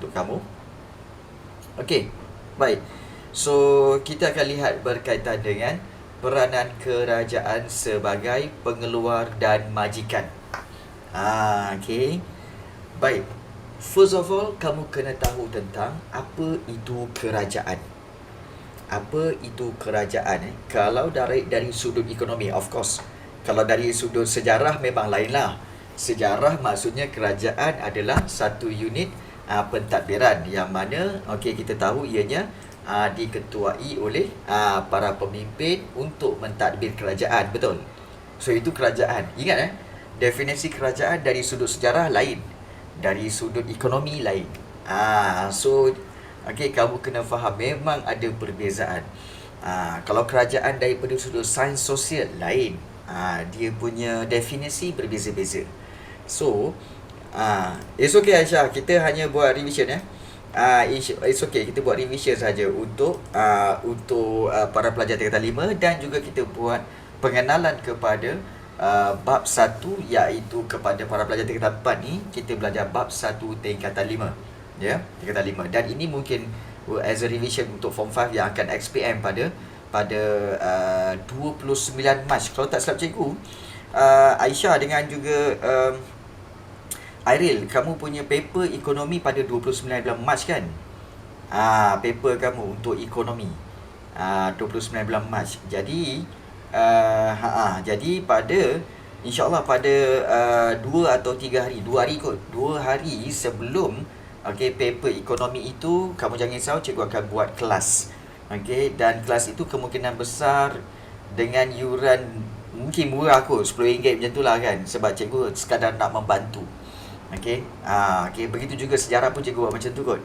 untuk kamu. Okey, baik. So, kita akan lihat berkaitan dengan peranan kerajaan sebagai pengeluar dan majikan. Okey. Baik. First of all, kamu kena tahu tentang apa itu kerajaan. Apa itu kerajaan? Kalau dari sudut ekonomi, of course. Kalau dari sudut sejarah memang lainlah. Sejarah maksudnya kerajaan adalah satu unit pentadbiran yang mana kita tahu ianya diketuai oleh para pemimpin untuk mentadbir kerajaan, betul. So itu kerajaan. Ingat definisi kerajaan dari sudut sejarah lain, dari sudut ekonomi lain. So kamu kena faham memang ada perbezaan. Kalau kerajaan daripada sudut sains sosial lain, dia punya definisi berbeza-beza. So it's okay Aisyah, kita hanya buat revision it's okay, kita buat revision saja untuk para pelajar tingkatan 5, dan juga kita buat pengenalan kepada bab 1, iaitu kepada para pelajar tingkatan 4 ni kita belajar bab 1 tingkatan 5, tingkatan 5. Dan ini mungkin as a revision untuk form 5 yang akan XPM pada 29 Mac. Kalau tak silap cikgu, Aisyah dengan juga Airil, kamu punya paper ekonomi pada 29 bulan Mac kan? Paper kamu untuk ekonomi 29 bulan Mac. Jadi jadi pada InsyaAllah pada 2 atau 3 hari, 2 hari kot, 2 hari sebelum paper ekonomi itu, kamu jangan risau, cikgu akan buat kelas. Dan kelas itu kemungkinan besar dengan yuran mungkin murah kot, RM10 macam tu lah kan, sebab cikgu sekadar nak membantu. Begitu juga sejarah pun cikgu buat macam tu kot.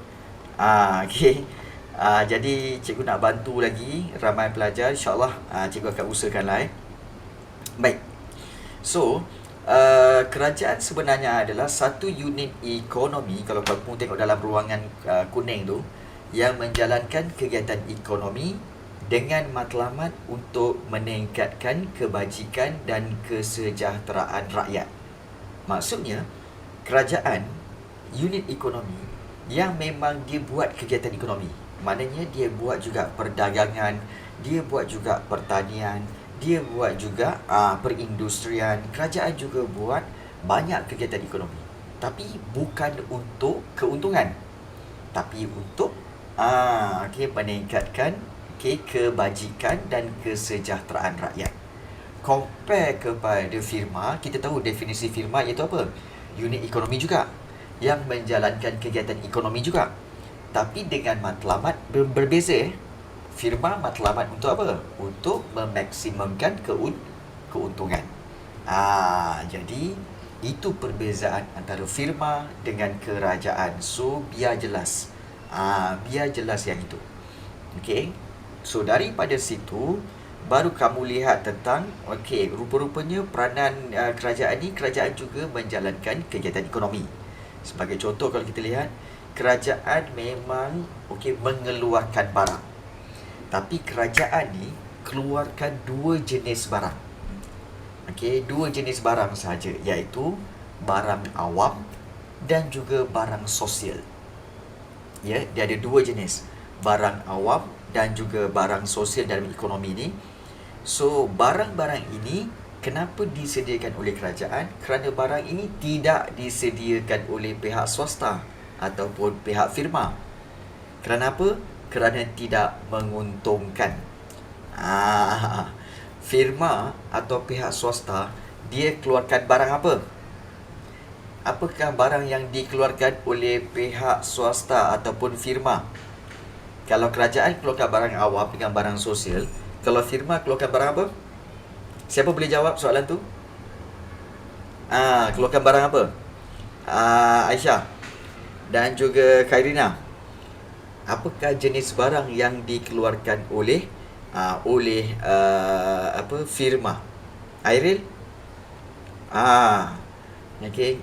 Jadi cikgu nak bantu lagi ramai pelajar, insyaAllah cikgu akan usahakan lah. Baik. So, kerajaan sebenarnya adalah satu unit ekonomi, kalau kamu tengok dalam ruangan kuning tu, yang menjalankan kegiatan ekonomi dengan matlamat untuk meningkatkan kebajikan dan kesejahteraan rakyat. Maksudnya, kerajaan unit ekonomi yang memang dia buat kegiatan ekonomi. Maknanya dia buat juga perdagangan, dia buat juga pertanian, dia buat juga perindustrian. Kerajaan juga buat banyak kegiatan ekonomi, tapi bukan untuk keuntungan, tapi untuk meningkatkan kebajikan dan kesejahteraan rakyat. Compare kepada firma, kita tahu definisi firma iaitu apa? Unit ekonomi juga, yang menjalankan kegiatan ekonomi juga, tapi dengan matlamat berbeza. Firma matlamat untuk apa? Untuk memaksimumkan keuntungan. Jadi itu perbezaan antara firma dengan kerajaan. So biar jelas. Biar jelas yang itu. So daripada situ baru kamu lihat tentang rupa-rupanya peranan kerajaan ni, kerajaan juga menjalankan kegiatan ekonomi. Sebagai contoh, kalau kita lihat, kerajaan memang mengeluarkan barang, tapi kerajaan ni keluarkan dua jenis barang. Dua jenis barang saja, iaitu barang awam dan juga barang sosial. Dia ada dua jenis, barang awam dan juga barang sosial dalam ekonomi ni. So, barang-barang ini kenapa disediakan oleh kerajaan? Kerana barang ini tidak disediakan oleh pihak swasta ataupun pihak firma. Kerana apa? Kerana tidak menguntungkan. Firma atau pihak swasta, dia keluarkan barang apa? Apakah barang yang dikeluarkan oleh pihak swasta ataupun firma? Kalau kerajaan keluarkan barang awam dengan barang sosial, kalau firma keluarkan barang apa? Siapa boleh jawab soalan tu? Keluarkan barang apa? Aisyah dan juga Khairina. Apakah jenis barang yang dikeluarkan oleh firma? Airil?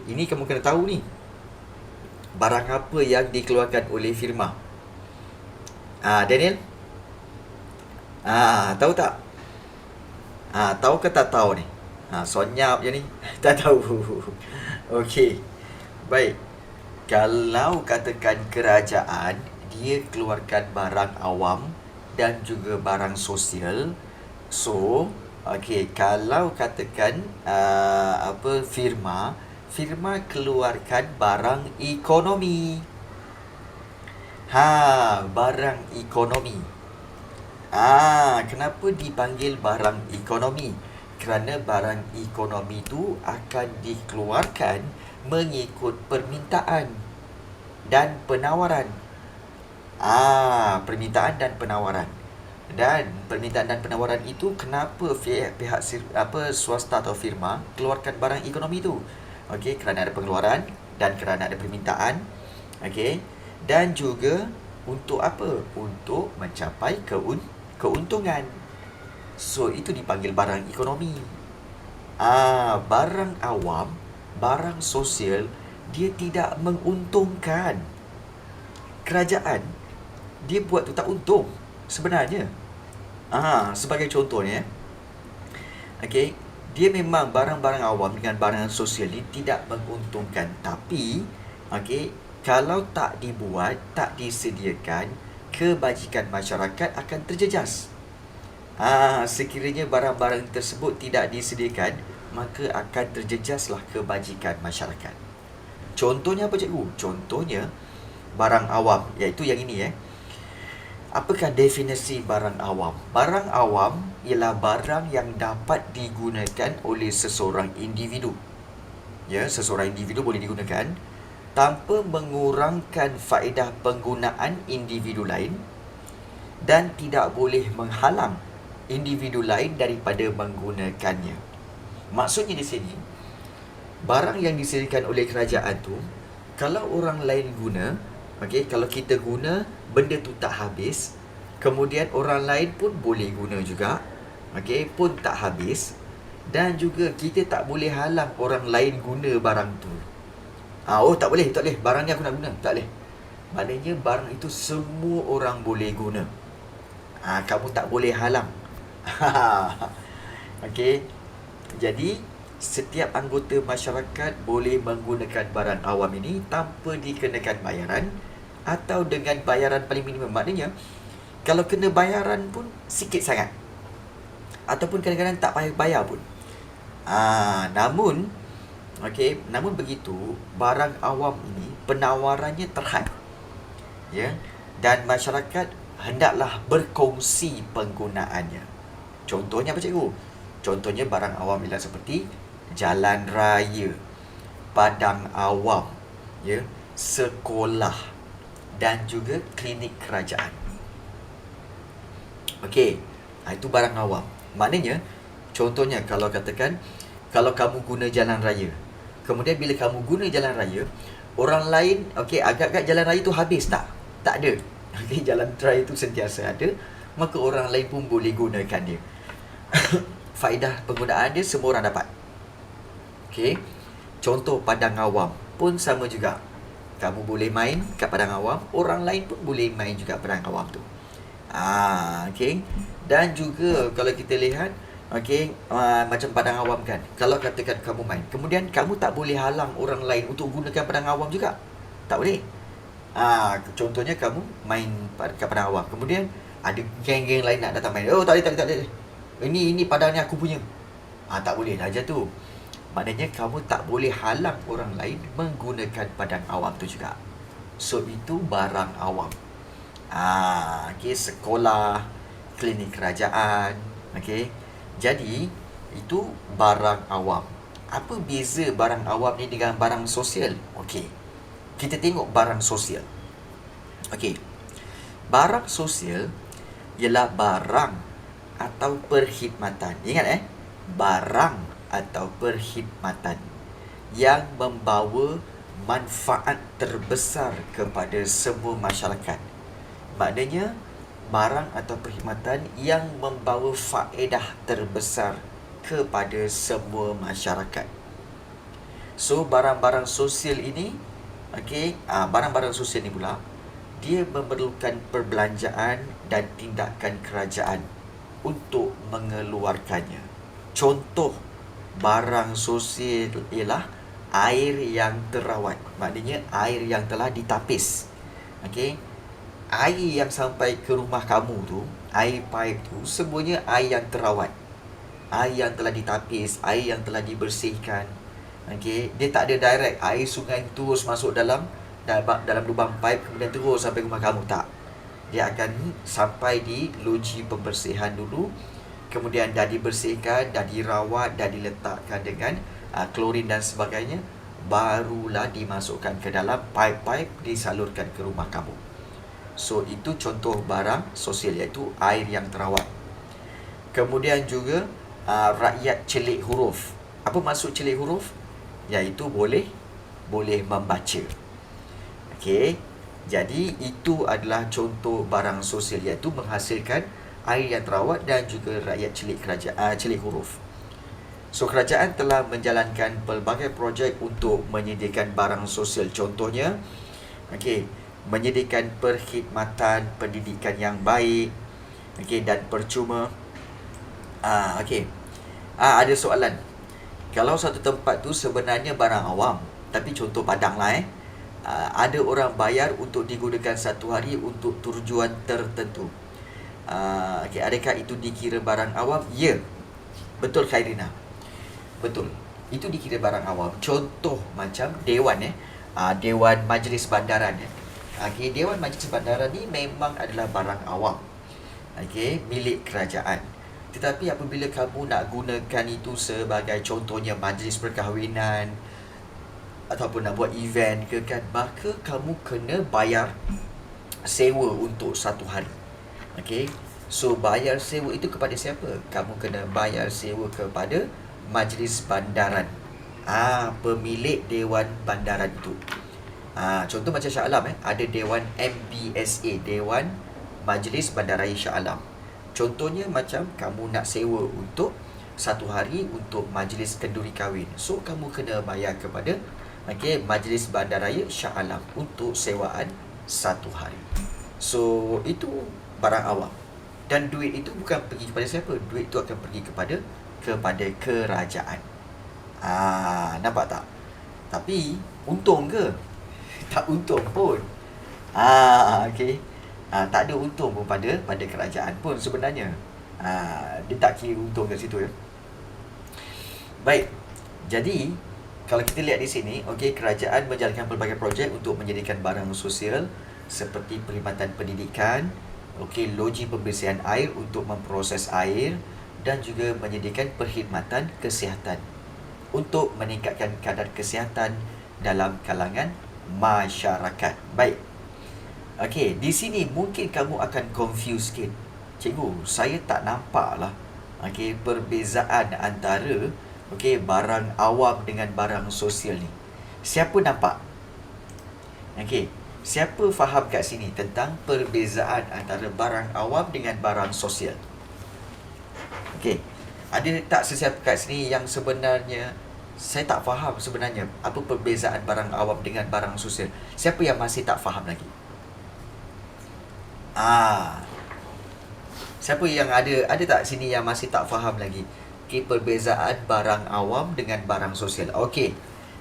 Ini kamu kena tahu ni. Barang apa yang dikeluarkan oleh firma? Daniel? Tahu tak? Tahu ke tak tahu ni? Sonyap je ni. Tak tahu. Okey. Baik. Kalau katakan kerajaan, dia keluarkan barang awam dan juga barang sosial. So, okey, kalau katakan firma keluarkan barang ekonomi. Barang ekonomi. Kenapa dipanggil barang ekonomi? Kerana barang ekonomi tu akan dikeluarkan mengikut permintaan dan penawaran. Permintaan dan penawaran. Dan permintaan dan penawaran itu kenapa pihak swasta atau firma keluarkan barang ekonomi tu? Okey, kerana ada pengeluaran dan kerana ada permintaan. Okey. Dan juga untuk apa? Untuk mencapai keuntungan. So, itu dipanggil barang ekonomi. Barang awam, barang sosial, dia tidak menguntungkan. Kerajaan, dia buat tu tak untung sebenarnya. Sebagai contohnya, okey, dia memang barang-barang awam dengan barang sosial ni tidak menguntungkan. Tapi, okey, kalau tak dibuat, tak disediakan, kebajikan masyarakat akan terjejas. Sekiranya barang-barang tersebut tidak disediakan, maka akan terjejaslah kebajikan masyarakat. Contohnya apa, cikgu? Contohnya barang awam, iaitu yang ini. Apakah definisi barang awam? Barang awam ialah barang yang dapat digunakan oleh seseorang individu. Seseorang individu boleh digunakan tanpa mengurangkan faedah penggunaan individu lain dan tidak boleh menghalang individu lain daripada menggunakannya. Maksudnya di sini, barang yang disediakan oleh kerajaan tu, kalau orang lain guna, kalau kita guna, benda tu tak habis, kemudian orang lain pun boleh guna juga, pun tak habis, dan juga kita tak boleh halang orang lain guna barang tu. Tak boleh, barang ni aku nak guna, tak boleh. Maknanya barang itu semua orang boleh guna. Kamu tak boleh halang. Okey. Jadi, setiap anggota masyarakat boleh menggunakan barang awam ini tanpa dikenakan bayaran atau dengan bayaran paling minimum. Maknanya, kalau kena bayaran pun sikit sangat. Ataupun kadang-kadang tak payah bayar pun. Namun begitu, barang awam ini penawarannya terhad. Dan masyarakat hendaklah berkongsi penggunaannya. Contohnya apa, cikgu? Contohnya barang awam ialah seperti jalan raya, padang awam, sekolah dan juga klinik kerajaan. Okey, itu barang awam. Maknanya, contohnya kalau katakan, kalau kamu guna jalan raya, kemudian bila kamu guna jalan raya, orang lain, agak-agak jalan raya tu habis tak? Tak ada. Jalan raya tu sentiasa ada, maka orang lain pun boleh gunakan dia. Faedah penggunaan dia semua orang dapat. Contoh padang awam pun sama juga. Kamu boleh main kat padang awam, orang lain pun boleh main juga padang awam tu. Dan juga kalau kita lihat, macam padang awam kan, kalau katakan kamu main, kemudian kamu tak boleh halang orang lain untuk gunakan padang awam juga. Tak boleh. Contohnya kamu main kat padang awam, kemudian ada geng-geng lain nak datang main. Tak boleh. Ini padang ni aku punya. Tak boleh lah je tu. Maknanya kamu tak boleh halang orang lain menggunakan padang awam tu juga. So, itu barang awam. Sekolah, klinik kerajaan. Jadi, itu barang awam. Apa beza barang awam ni dengan barang sosial? Kita tengok barang sosial. Barang sosial ialah barang atau perkhidmatan. Ingat barang atau perkhidmatan yang membawa manfaat terbesar kepada semua masyarakat. Maknanya, barang atau perkhidmatan yang membawa faedah terbesar kepada semua masyarakat. So, barang-barang sosial ini, barang-barang sosial ini pula, dia memerlukan perbelanjaan dan tindakan kerajaan untuk mengeluarkannya. Contoh barang sosial ialah air yang terawat. Maknanya air yang telah ditapis. Okey. Air yang sampai ke rumah kamu tu, air pipe tu, semuanya air yang terawat. Air yang telah ditapis, air yang telah dibersihkan. Okey, dia tak ada direct air sungai terus masuk dalam lubang pipe kemudian terus sampai rumah kamu, tak. Dia akan sampai di loji pembersihan dulu, kemudian dah dibersihkan, dah dirawat, dah diletakkan dengan klorin dan sebagainya, barulah dimasukkan ke dalam pipe-pipe, disalurkan ke rumah kamu. So, itu contoh barang sosial, iaitu air yang terawat. Kemudian juga rakyat celik huruf. Apa maksud celik huruf? Iaitu boleh membaca. Okey. Jadi itu adalah contoh barang sosial, iaitu menghasilkan air yang terawat dan juga rakyat celik huruf. So, kerajaan telah menjalankan pelbagai projek untuk menyediakan barang sosial. Contohnya, menyediakan perkhidmatan pendidikan yang baik, dan percuma. Ada soalan. Kalau satu tempat tu sebenarnya barang awam, tapi contoh Padang lah, ada orang bayar untuk digunakan satu hari untuk tujuan tertentu. Adakah itu dikira barang awam? Ya. Betul, Khairina. Betul. Itu dikira barang awam. Contoh macam Dewan Dewan Majlis Bandaran. Dewan Majlis Bandaran ni memang adalah barang awam. Milik kerajaan. Tetapi apabila kamu nak gunakan itu sebagai contohnya majlis perkahwinan ataupun nak buat event ke kan, maka kamu kena bayar sewa untuk satu hari. So bayar sewa itu kepada siapa? Kamu kena bayar sewa kepada Majlis Bandaran, pemilik Dewan Bandaran itu. Contoh macam Shah Alam, ada Dewan MBSA, Dewan Majlis Bandaraya Shah Alam. Contohnya macam kamu nak sewa untuk satu hari untuk majlis kenduri kahwin. So kamu kena bayar kepada Majlis Bandaraya Shah Alam untuk sewaan satu hari. So itu barang awam. Dan duit itu bukan pergi kepada siapa? Duit itu akan pergi kepada kerajaan. Nampak tak? Tapi untung ke? Tak untung pun. Tak ada untung pun pada kerajaan pun sebenarnya. Dia tak kira untung kat situ ya. Baik. Jadi kalau kita lihat di sini, kerajaan menjalankan pelbagai projek untuk menyediakan barang sosial seperti perkhidmatan pendidikan, loji pembersihan air untuk memproses air, dan juga menyediakan perkhidmatan kesihatan untuk meningkatkan kadar kesihatan dalam kalangan masyarakat. Baik. Di sini mungkin kamu akan confuse sikit. Cikgu, saya tak nampak lah perbezaan antara barang awam dengan barang sosial ni. Siapa nampak? Siapa faham kat sini tentang perbezaan antara barang awam dengan barang sosial? Ada tak sesiapa kat sini yang sebenarnya saya tak faham sebenarnya apa perbezaan barang awam dengan barang sosial? Siapa yang masih tak faham lagi? Siapa yang ada tak sini yang masih tak faham lagi perbezaan barang awam dengan barang sosial?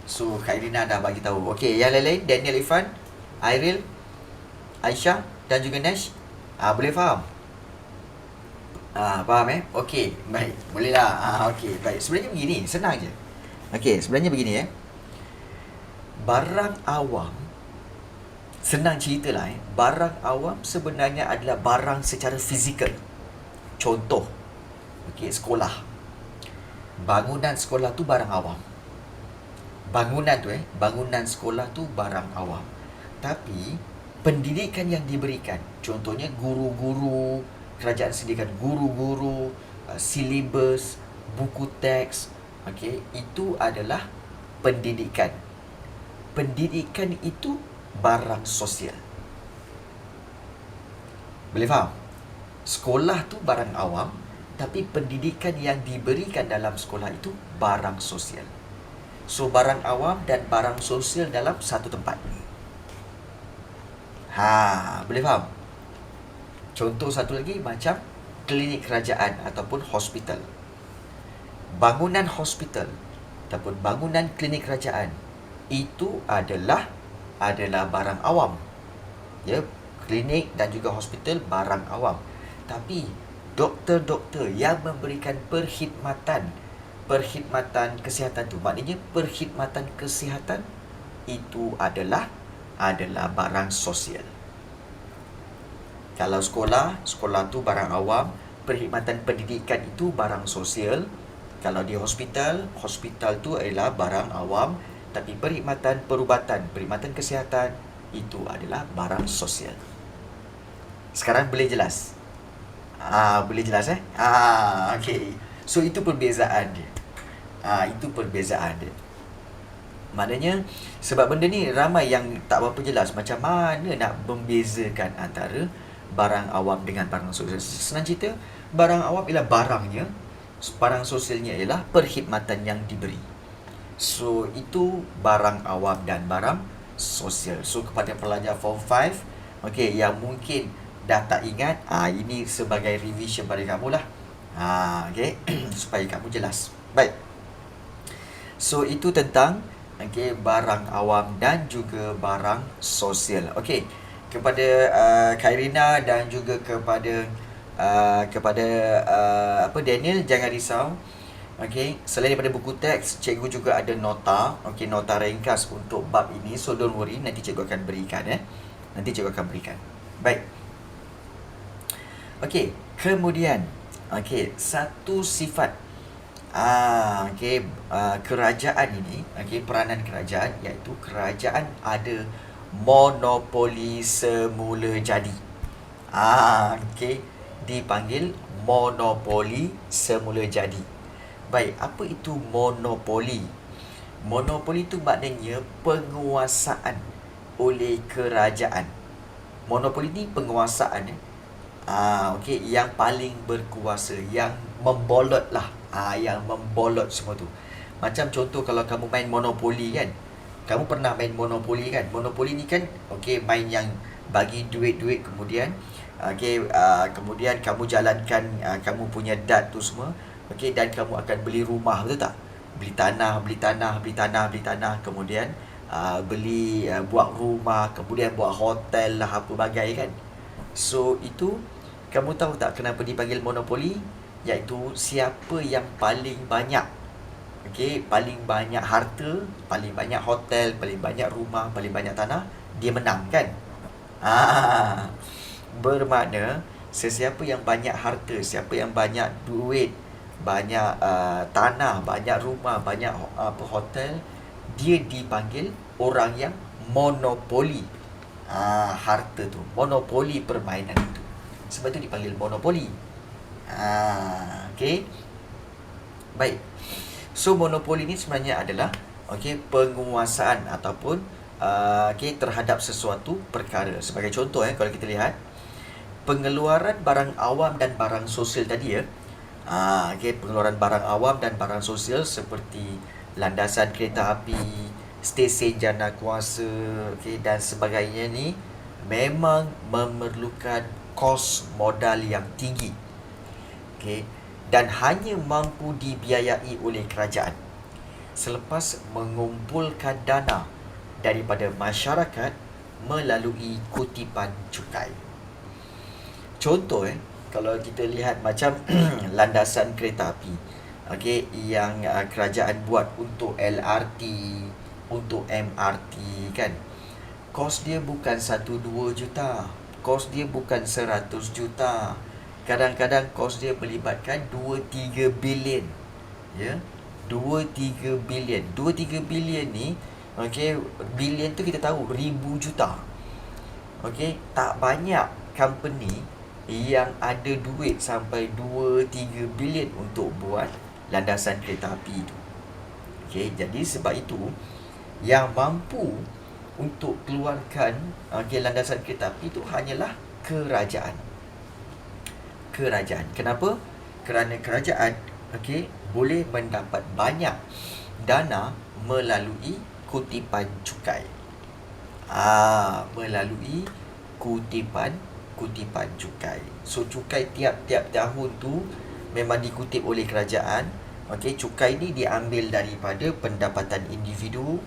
So Khairina dah bagi tahu. Yang lain-lain, Daniel, Irfan, Airil, Aisyah dan juga Nash, boleh faham? Faham baik, bolehlah. Baik, sebenarnya begini, senang je. Sebenarnya begini barang awam, senang ceritalah barang awam sebenarnya adalah barang secara fizikal. Contoh, sekolah. Bangunan sekolah tu barang awam. Bangunan sekolah tu barang awam. Tapi pendidikan yang diberikan, contohnya guru-guru, kerajaan sediakan guru-guru, silibus, buku teks, itu adalah pendidikan. Pendidikan itu barang sosial. Boleh faham? Sekolah tu barang awam, tapi pendidikan yang diberikan dalam sekolah itu barang sosial. So barang awam dan barang sosial dalam satu tempat. Boleh faham? Contoh satu lagi macam klinik kerajaan ataupun hospital. Bangunan hospital ataupun bangunan klinik kerajaan, itu adalah barang awam. Ya, klinik dan juga hospital barang awam. Tapi doktor-doktor yang memberikan perkhidmatan kesihatan tu, maknanya perkhidmatan kesihatan itu adalah barang sosial. Kalau sekolah tu barang awam, perkhidmatan pendidikan itu barang sosial. Kalau di hospital tu adalah barang awam, tapi perkhidmatan perkhidmatan kesihatan itu adalah barang sosial. Sekarang boleh jelas? Boleh jelas okey. So itu perbezaan dia. Itu perbezaan dia. Maknanya sebab benda ni ramai yang tak berapa jelas macam mana nak membezakan antara barang awam dengan barang sosial. Senang cerita, barang awam ialah barangnya, barang sosialnya ialah perkhidmatan yang diberi. So itu barang awam dan barang sosial. So kepada pelajar form 5, okey, yang mungkin dah tak ingat, ini sebagai revision pada kamu lah. Okey, supaya kamu jelas. Baik. So itu tentang barang awam dan juga barang sosial. Okey, kepada Khairina dan juga kepada Daniel, jangan risau. Okey, selain daripada buku teks, cikgu juga ada nota, nota ringkas untuk bab ini. So don't worry, nanti cikgu akan berikan Baik. Okey, kemudian satu sifat kerajaan ini, peranan kerajaan, iaitu kerajaan ada monopoli semula jadi. Dipanggil monopoli semula jadi. Baik, apa itu monopoli? Monopoli itu maknanya penguasaan oleh kerajaan. Monopoli ni penguasaan yang paling berkuasa, yang membolot lah. Yang membolot semua tu. Macam contoh kalau kamu main monopoli kan. Kamu pernah main monopoli kan? Monopoli ni kan main yang bagi duit-duit, kemudian kemudian kamu jalankan kamu punya dat tu semua. Dan kamu akan beli rumah, betul tak? Beli tanah, kemudian buat rumah, kemudian buat hotel lah, apa bagai kan. So itu, kamu tahu tak kenapa dipanggil monopoli? Iaitu siapa yang paling banyak paling banyak harta, paling banyak hotel, paling banyak rumah, paling banyak tanah, dia menang kan? Bermakna sesiapa yang banyak harta, siapa yang banyak duit, banyak tanah, banyak rumah, banyak hotel, dia dipanggil orang yang monopoli harta tu, monopoli permainan itu. Sebab itu dipanggil monopoli. Baik. So monopoli ni sebenarnya adalah penguasaan ataupun terhadap sesuatu perkara. Sebagai contoh kalau kita lihat pengeluaran barang awam dan barang sosial tadi pengeluaran barang awam dan barang sosial seperti landasan kereta api, stesen jana kuasa, dan sebagainya ni memang memerlukan kos modal yang tinggi. Dan hanya mampu dibiayai oleh kerajaan selepas mengumpulkan dana daripada masyarakat melalui kutipan cukai. Contoh kalau kita lihat macam landasan kereta api yang kerajaan buat untuk LRT, untuk MRT kan, kos dia bukan 1-2 juta, kos dia bukan 100 juta. Kadang-kadang kos dia melibatkan 2-3 bilion. 2-3 bilion. 2-3 bilion ni, bilion tu kita tahu ribu juta. Tak banyak company yang ada duit sampai 2-3 bilion untuk buat landasan kereta api itu. Jadi sebab itu yang mampu untuk keluarkan landasan kereta api itu hanyalah kerajaan. Kenapa? Kerana kerajaan boleh mendapat banyak dana melalui kutipan cukai. Melalui kutipan cukai. So cukai tiap-tiap tahun tu memang dikutip oleh kerajaan Okey, cukai ni diambil daripada pendapatan individu,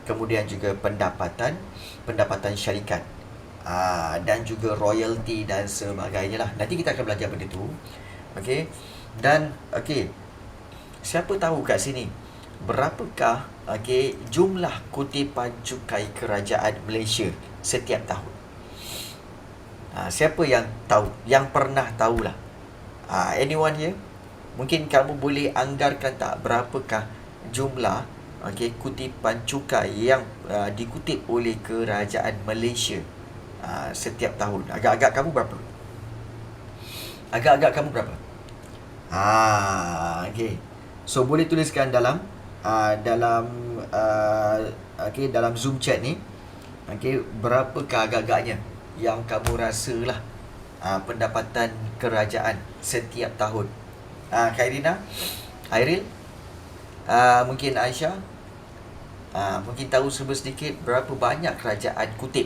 kemudian juga pendapatan syarikat. Dan juga royalty dan sebagainya lah. Nanti kita akan belajar benda tu. Okey. Dan okey, siapa tahu kat sini berapakah jumlah kutipan cukai kerajaan Malaysia setiap tahun? Siapa yang tahu? Yang pernah tahulah. Anyone here? Mungkin kamu boleh anggarkan tak berapakah jumlah kutipan cukai yang dikutip oleh kerajaan Malaysia setiap tahun? Agak-agak kamu berapa? Agak-agak kamu berapa? Okey. So boleh tuliskan dalam dalam Zoom chat ni. Okey, berapakah agak-agaknya yang kamu rasalah pendapatan kerajaan setiap tahun? Khairina, Airil, mungkin Aisyah, mungkin tahu sedikit berapa banyak kerajaan kutip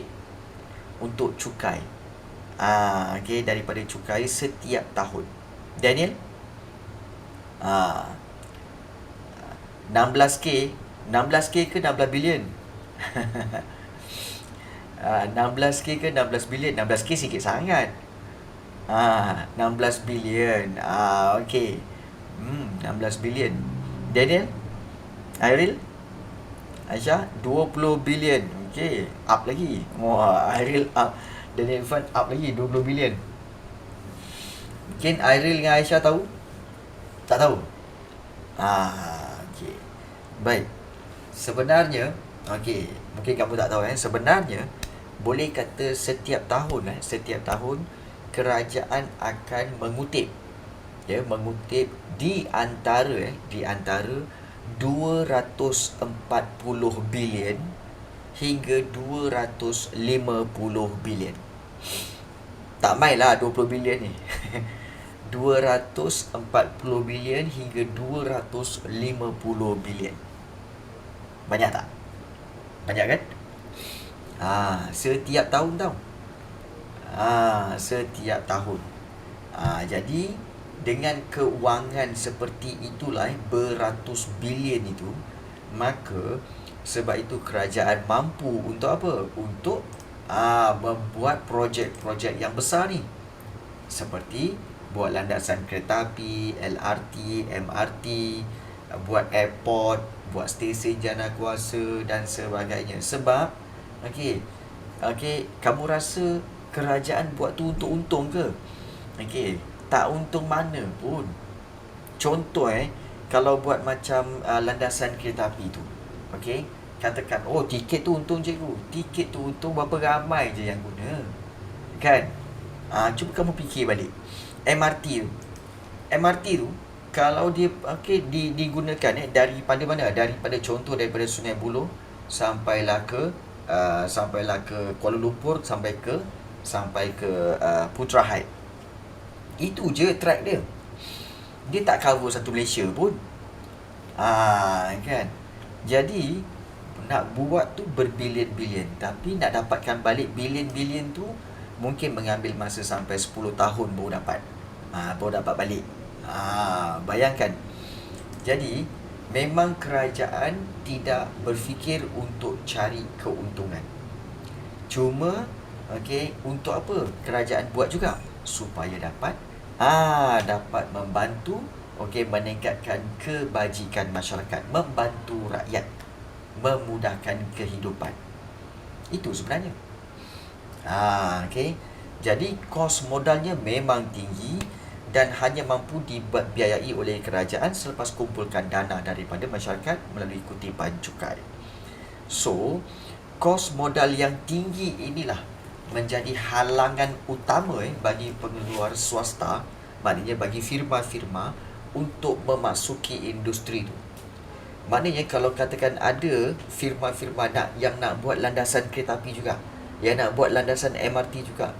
untuk cukai daripada cukai setiap tahun. Daniel, 16K ke 16 bilion? 16K ke 16 bilion? 16K sikit sangat. 16 bilion. Okey. 16 bilion. Daniel, Airil, Aisyah, 20 bilion. Okey, up lagi. Airil up. Daniel Irfan up lagi 20 bilion. Mungkin Airil dengan Aisyah tahu? Tak tahu? Okey. Baik. Sebenarnya, mungkin kamu tak tahu sebenarnya boleh kata setiap tahun kerajaan akan mengutip di antara 240 bilion hingga 250 bilion. Tak mainlah 20 bilion ni. 240 bilion hingga 250 bilion. Banyak tak? Banyak kan? Setiap tahun tau. Setiap tahun. Jadi dengan keuangan seperti itulah, beratus bilion itu, maka sebab itu kerajaan mampu untuk apa? Untuk membuat projek-projek yang besar ni. Seperti buat landasan kereta api, LRT, MRT, buat airport, buat stesen jana kuasa dan sebagainya. Sebab kamu rasa kerajaan buat tu untuk untung ke? Tak untung mana pun. Contoh kalau buat macam landasan kereta api tu, katakan tiket tu untung cikgu. Tiket tu untung, berapa ramai je yang guna, kan? Cuba kamu fikir balik. MRT tu kalau dia digunakan daripada mana? Daripada Sungai Buloh sampailah ke Kuala Lumpur, sampai ke Putra Heights. Itu je track dia. Dia tak cover satu Malaysia pun. Kan? Jadi nak buat tu berbilion-bilion, tapi nak dapatkan balik bilion-bilion tu mungkin mengambil masa sampai 10 tahun baru dapat balik. Bayangkan. Jadi memang kerajaan tidak berfikir untuk cari keuntungan. Cuma untuk apa kerajaan buat juga? Supaya dapat membantu meningkatkan kebajikan masyarakat, membantu rakyat, memudahkan kehidupan. Itu sebenarnya. Jadi kos modalnya memang tinggi dan hanya mampu dibiayai oleh kerajaan selepas kumpulkan dana daripada masyarakat melalui kutipan cukai. So, kos modal yang tinggi inilah menjadi halangan utama bagi pengeluar swasta, maknanya bagi firma-firma untuk memasuki industri itu. Maknanya kalau katakan ada firma-firma yang nak buat landasan kereta api juga, yang nak buat landasan MRT juga,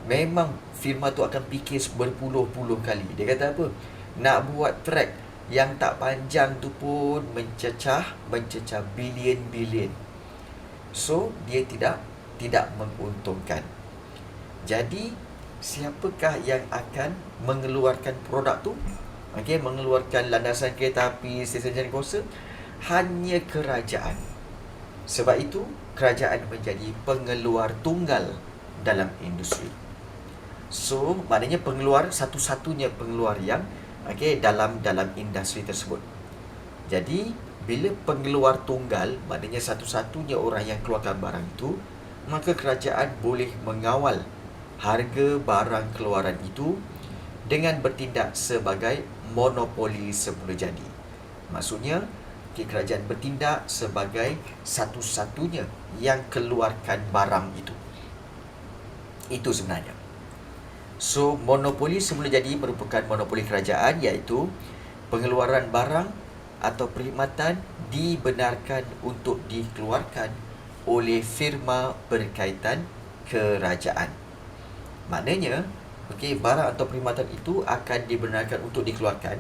memang firma tu akan fikir berpuluh-puluh kali. Dia kata apa? Nak buat track yang tak panjang tu pun mencecah bilion-bilion. So, dia tidak menguntungkan. Jadi, siapakah yang akan mengeluarkan produk tu? okey, mengeluarkan landasan kereta api, stesen jalan kuasa, hanya kerajaan. Sebab itu, kerajaan menjadi pengeluar tunggal dalam industri. So, maknanya pengeluar satu-satunya pengeluar yang dalam industri tersebut. Jadi, bila pengeluar tunggal, maknanya satu-satunya orang yang keluarkan barang itu, maka kerajaan boleh mengawal harga barang keluaran itu dengan bertindak sebagai monopoli semula jadi. Maksudnya, kerajaan bertindak sebagai satu-satunya yang keluarkan barang itu. Itu sebenarnya. So, monopoli semula jadi merupakan monopoli kerajaan, iaitu pengeluaran barang atau perkhidmatan dibenarkan untuk dikeluarkan oleh firma berkaitan kerajaan. Maknanya, barang atau perkhidmatan itu akan dibenarkan untuk dikeluarkan,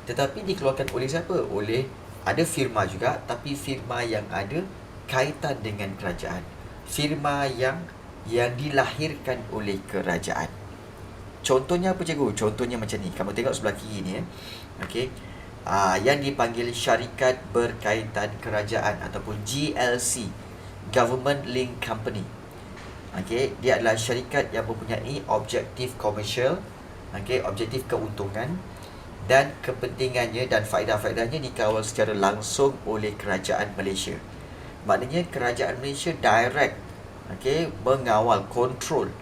tetapi dikeluarkan oleh siapa? Oleh ada firma juga, tapi firma yang ada kaitan dengan kerajaan. Firma yang dilahirkan oleh kerajaan. Contohnya apa, cikgu? Contohnya macam ni. Kamu tengok sebelah kiri ni. Yang dipanggil syarikat berkaitan kerajaan ataupun GLC, Government Link Company. Dia adalah syarikat yang mempunyai objektif komersial, objektif keuntungan, dan kepentingannya dan faedah-faedahnya dikawal secara langsung oleh kerajaan Malaysia. Maknanya kerajaan Malaysia direct mengawal, kontrol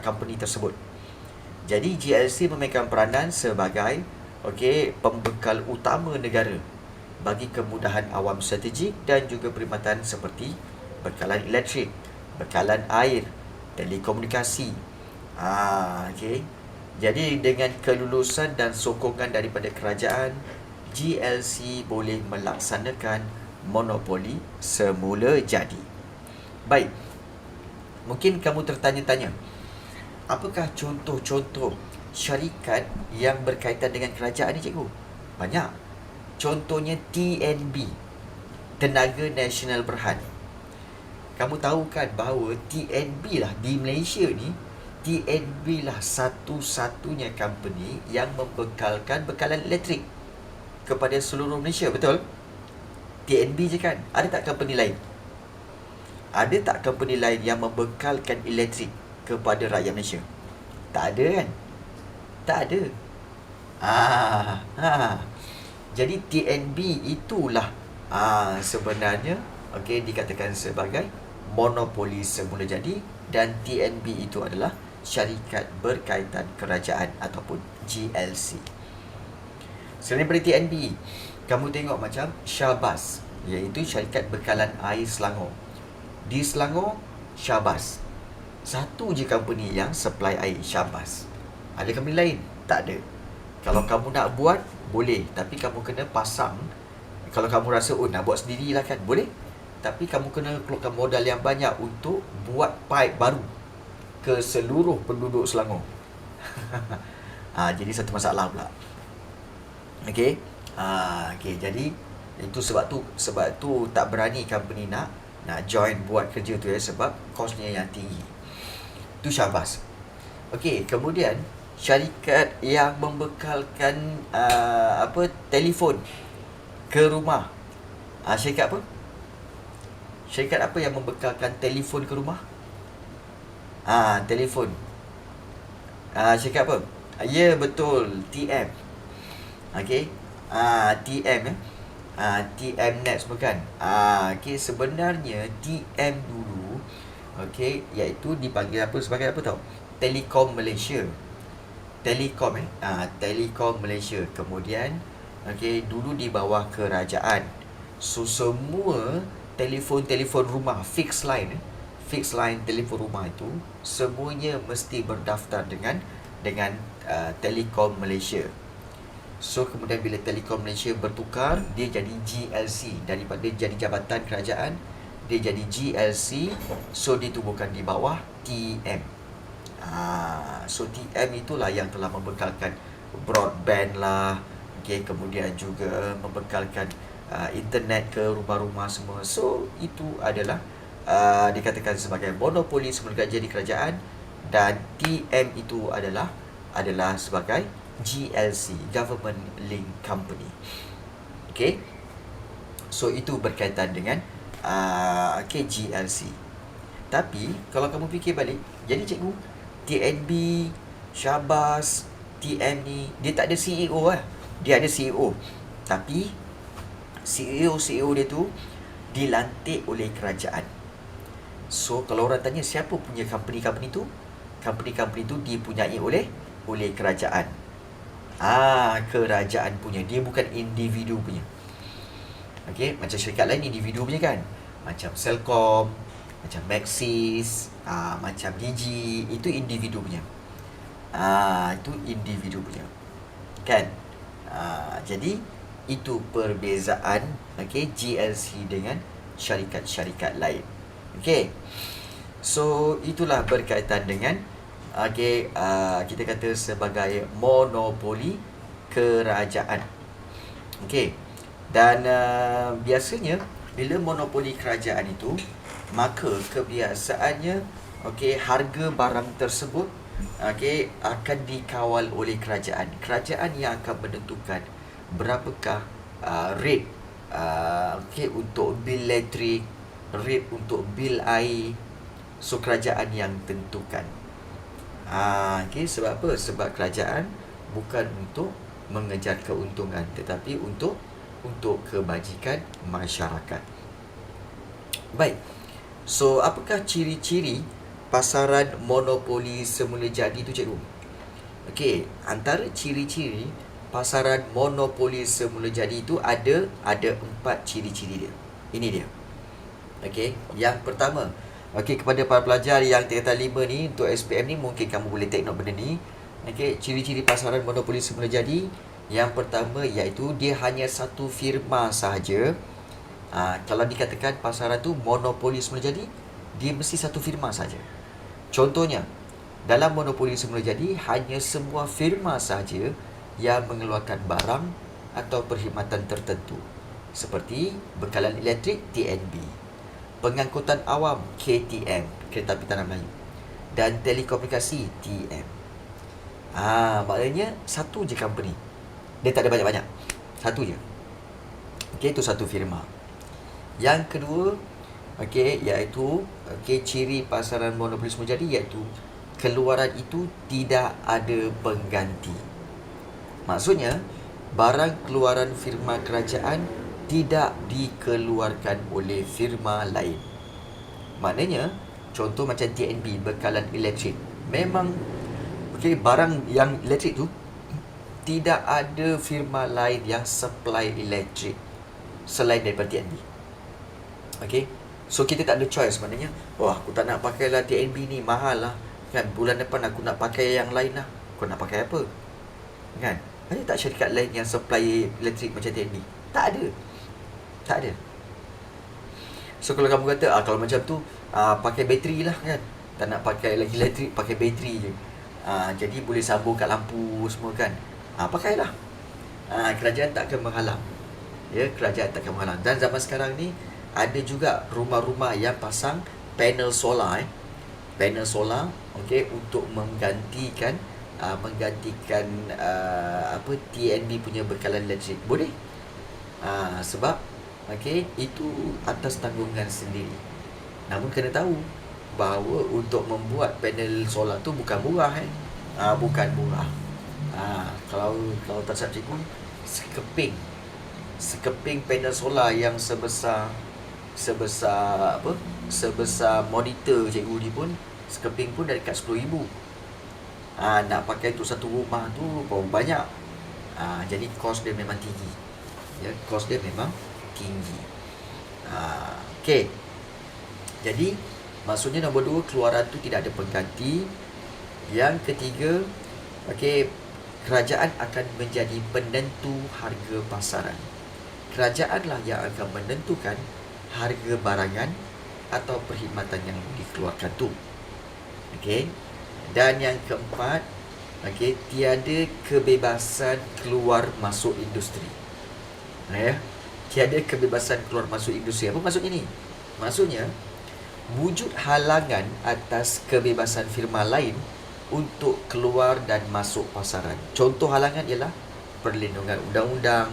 company tersebut. Jadi GLC memegang peranan sebagai pembekal utama negara bagi kemudahan awam strategik dan juga perkhidmatan seperti bekalan elektrik, bekalan air, telekomunikasi. Jadi dengan kelulusan dan sokongan daripada kerajaan, GLC boleh melaksanakan monopoli semula jadi. Baik. Mungkin kamu tertanya-tanya, apakah contoh-contoh syarikat yang berkaitan dengan kerajaan ni, cikgu? Banyak. Contohnya TNB, Tenaga Nasional Berhad. Kamu tahu kan bahawa TNB lah di Malaysia ni, TNB lah satu-satunya company yang membekalkan bekalan elektrik kepada seluruh Malaysia, betul? TNB je kan? Ada tak company lain? Ada tak company lain yang membekalkan elektrik kepada rakyat Malaysia? Tak ada kan? Tak ada. Jadi TNB itulah sebenarnya dikatakan sebagai monopoli semula jadi, dan TNB itu adalah syarikat berkaitan kerajaan ataupun GLC. Selain daripada TNB, kamu tengok macam Syahbaz, iaitu syarikat bekalan air Selangor. Di Selangor, Syahbaz. Satu je company yang supply air, Syahbaz. Ada company lain? Tak ada. Kalau kamu nak buat, boleh. Tapi kamu kena pasang. Kalau kamu rasa, nak buat sendirilah kan, boleh. Tapi kamu kena keluarkan modal yang banyak untuk buat pipe baru ke seluruh penduduk Selangor. Jadi satu masalah pula. Jadi itu sebab tu tak berani company nak join buat kerja tu sebab kosnya yang tinggi. Itu Syahbaz. Kemudian syarikat yang membekalkan telefon ke rumah. Syarikat apa? Syarikat apa yang membekalkan telefon ke rumah? Telefon. Syarikat apa? Ya, betul, TM. TM TM Nets bukan? Sebenarnya TM dulu iaitu dipanggil apa sebagai apa tau? Telekom Malaysia. Telekom Telekom Malaysia. Kemudian dulu di bawah kerajaan. So semua telefon rumah fixed line telefon rumah itu semuanya mesti berdaftar dengan Telekom Malaysia. So kemudian bila Telekom Malaysia bertukar, dia jadi GLC. Daripada jadi jabatan kerajaan, dia jadi GLC. So ditubuhkan di bawah TM. So TM itulah yang telah membekalkan broadband lah, kemudian juga membekalkan internet ke rumah-rumah semua. So itu adalah dikatakan sebagai monopoli semula jadi kerajaan, dan TM itu adalah sebagai GLC, Government Link Company. Okay, so itu berkaitan dengan GLC. Tapi kalau kamu fikir balik, jadi cikgu, TNB, Syabas, TM ni dia tak ada CEO lah. Dia ada CEO, tapi CEO dia tu dilantik oleh kerajaan. So kalau orang tanya siapa punya company tu, company tu dipunyai oleh kerajaan. Kerajaan punya, dia bukan individu punya. Okay, macam syarikat lain individu punya kan, macam Celcom, macam Maxis, macam Digi, itu individu punya. Itu individu punya, kan? Jadi itu perbezaan GLC dengan syarikat-syarikat lain. Okay, so itulah berkaitan dengan kita kata sebagai monopoli kerajaan. Okay, dan biasanya bila monopoli kerajaan itu, maka kebiasaannya harga barang tersebut akan dikawal oleh kerajaan. Kerajaan yang akan menentukan berapakah rate untuk bil elektrik, rate untuk bil air. So kerajaan yang tentukan. Sebab apa? Sebab kerajaan bukan untuk mengejar keuntungan, tetapi untuk kebajikan masyarakat. Baik. So apakah ciri-ciri pasaran monopoli semula jadi tu, cikgu? Okey, antara ciri-ciri pasaran monopoli semula jadi itu ada 4 ciri-ciri dia. Ini dia. Okey, yang pertama, kepada para pelajar yang tingkatan 5 ni, untuk SPM ni mungkin kamu boleh take note benda ni. Ciri-ciri pasaran monopoli semula jadi, yang pertama iaitu dia hanya satu firma sahaja. Kalau dikatakan pasaran tu monopoli semula jadi, dia mesti satu firma saja. Contohnya, dalam monopoli semula jadi, hanya sebuah firma saja yang mengeluarkan barang atau perkhidmatan tertentu, seperti bekalan elektrik TNB, pengangkutan awam KTM, Kereta Api Tanah Melayu, dan telekomunikasi TM. Maknanya satu je company. Dia tak ada banyak-banyak. Satu je. Itu satu firma. Yang kedua, iaitu ciri pasaran monopoli semula jadi, iaitu keluaran itu tidak ada pengganti. Maksudnya, barang keluaran firma kerajaan tidak dikeluarkan oleh firma lain. Maknanya, contoh macam TNB, bekalan elektrik, memang barang yang elektrik tu tidak ada firma lain yang supply elektrik selain daripada TNB. So kita tak ada choice. Maknanya, aku tak nak pakai lah TNB ni, mahal lah kan, bulan depan aku nak pakai yang lain lah. Kau nak pakai apa? Kan? Ada tak syarikat lain yang supply elektrik macam TNB? Tak ada. So kalau kamu kata kalau macam tu, pakai bateri lah kan, tak nak pakai lagi elektrik, pakai bateri je, jadi boleh sambung kat lampu semua kan, pakailah. Kerajaan tak akan menghalang. Kerajaan tak akan menghalang. Dan zaman sekarang ni ada juga rumah-rumah yang pasang panel solar untuk menggantikan TNB punya bekalan elektrik. Boleh. Sebab itu atas tanggungan sendiri. Namun kena tahu bahawa untuk membuat panel solar tu bukan murah. Bukan murah. Kalau tak salah cikgu, sekeping panel solar yang sebesar monitor cikgu ni pun, sekeping pun dah dekat 10,000. Nak pakai tu satu rumah tu banyak. Jadi kos dia memang tinggi. Kos dia memang tinggi. Jadi maksudnya nombor 2, keluaran tu tidak ada pengganti. Yang ketiga, kerajaan akan menjadi penentu harga pasaran. Kerajaanlah yang akan menentukan harga barangan atau perkhidmatan yang dikeluarkan tu. Dan yang keempat, tiada kebebasan keluar masuk industri. Tiada kebebasan keluar masuk industri. Apa maksudnya ni? Maksudnya, wujud halangan atas kebebasan firma lain untuk keluar dan masuk pasaran. Contoh halangan ialah perlindungan undang-undang,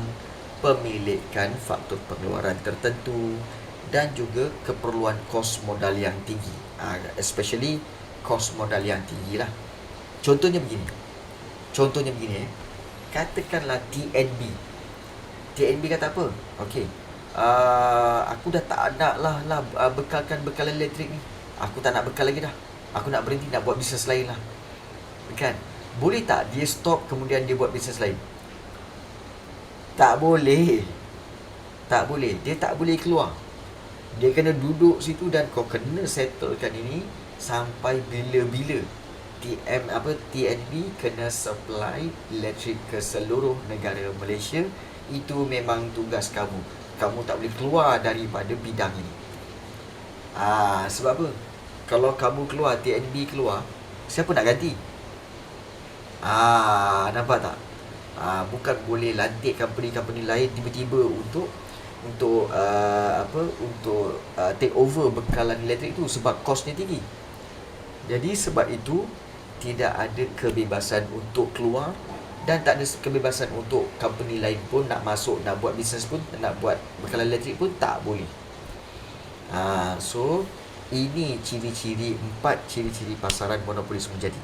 pemilikan faktor pengeluaran tertentu dan juga keperluan kos modal yang tinggi. Especially kos modal yang tinggi lah. Contohnya begini. Katakanlah TNB. TNB kata apa? Okey. Aku dah tak nak lah bekalkan bekalan elektrik ni. Aku tak nak bekal lagi dah. Aku nak berhenti, nak buat bisnes lain lah. Kan? Boleh tak dia stop kemudian dia buat bisnes lain? Tak boleh. Dia tak boleh keluar. Dia kena duduk situ dan kau kena settlekan ini sampai bila-bila. TNB kena supply elektrik ke seluruh negara Malaysia. Itu memang tugas kamu. Kamu tak boleh keluar daripada bidang ini. Sebab apa? Kalau kamu keluar, TNB keluar, siapa nak ganti? Nampak tak? Bukan boleh lantik company-company lain tiba-tiba untuk take over bekalan elektrik tu sebab kosnya tinggi. Jadi sebab itu tidak ada kebebasan untuk keluar dan tak ada kebebasan untuk company lain pun nak masuk, nak buat bisnes pun, nak buat bekalan elektrik pun tak boleh. So ini 4 ciri-ciri pasaran monopolis menjadi.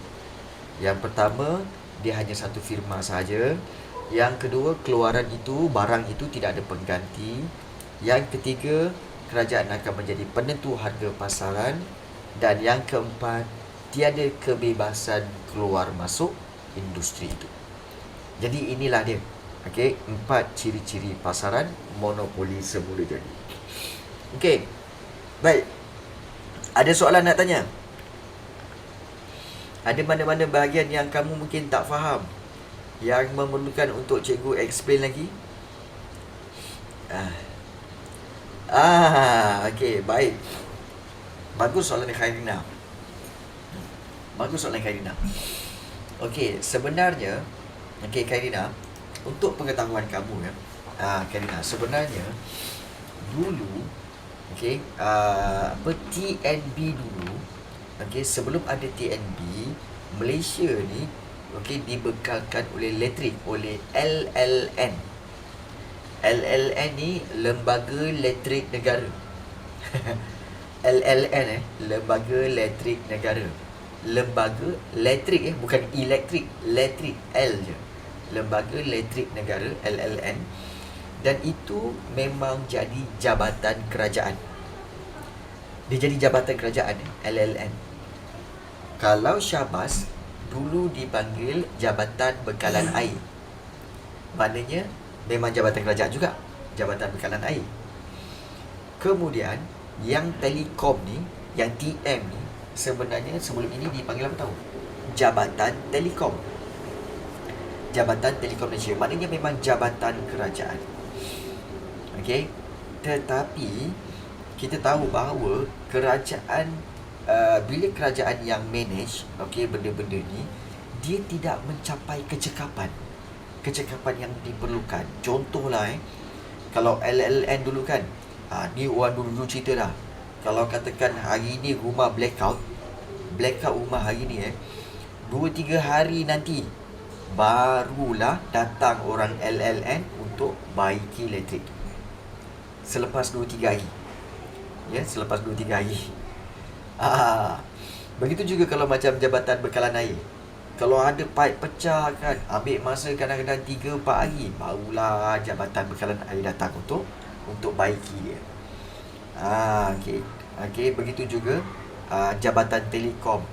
Yang pertama, dia hanya satu firma sahaja. Yang kedua, keluaran itu, barang itu tidak ada pengganti. Yang ketiga, kerajaan akan menjadi penentu harga pasaran. Dan yang keempat, tiada kebebasan keluar masuk industri itu. Jadi inilah dia. Okey, 4 ciri-ciri pasaran monopoli semula jadi. Okey. Baik. Ada soalan nak tanya? Ada mana-mana bahagian yang kamu mungkin tak faham, yang memerlukan untuk cikgu explain lagi? Okey, baik. Bagus soalan Khairina. Okey, sebenarnya Khairina, untuk pengetahuan kamu ya. Khairina, sebenarnya dulu TNB dulu, sebelum ada TNB, Malaysia ni dibekalkan oleh elektrik oleh LLN. LLN ni Lembaga Elektrik Negara. LLN Lembaga Elektrik Negara. Lembaga elektrik bukan elektrik, elektrik L je. Lembaga Elektrik Negara, LLN. Dan itu memang jadi jabatan kerajaan. Dia jadi jabatan kerajaan, LLN. Kalau Syahbaz dulu dipanggil Jabatan Bekalan Air. Maknanya memang jabatan kerajaan juga, Jabatan Bekalan Air. Kemudian yang Telekom ni, yang TM ni, sebenarnya sebelum ini dipanggil apa tahu? Jabatan Telekom. Jabatan Telekom Malaysia. Maknanya memang jabatan kerajaan. Tetapi kita tahu bahawa kerajaan, bila kerajaan yang manage benda-benda ni, dia tidak mencapai kecekapan yang diperlukan. Contohlah kalau LLN dulu kan, ni orang dulu cerita dah. Kalau katakan hari ni rumah blackout rumah hari ni 2-3 hari nanti barulah datang orang LLN untuk baiki elektrik. Selepas 2-3 hari. Selepas 2-3 hari. Begitu juga kalau macam Jabatan Bekalan Air. Kalau ada pipe pecah kan, ambil masa kadang-kadang 3-4 hari barulah Jabatan Bekalan Air datang untuk baiki dia. Begitu juga Jabatan Telekom.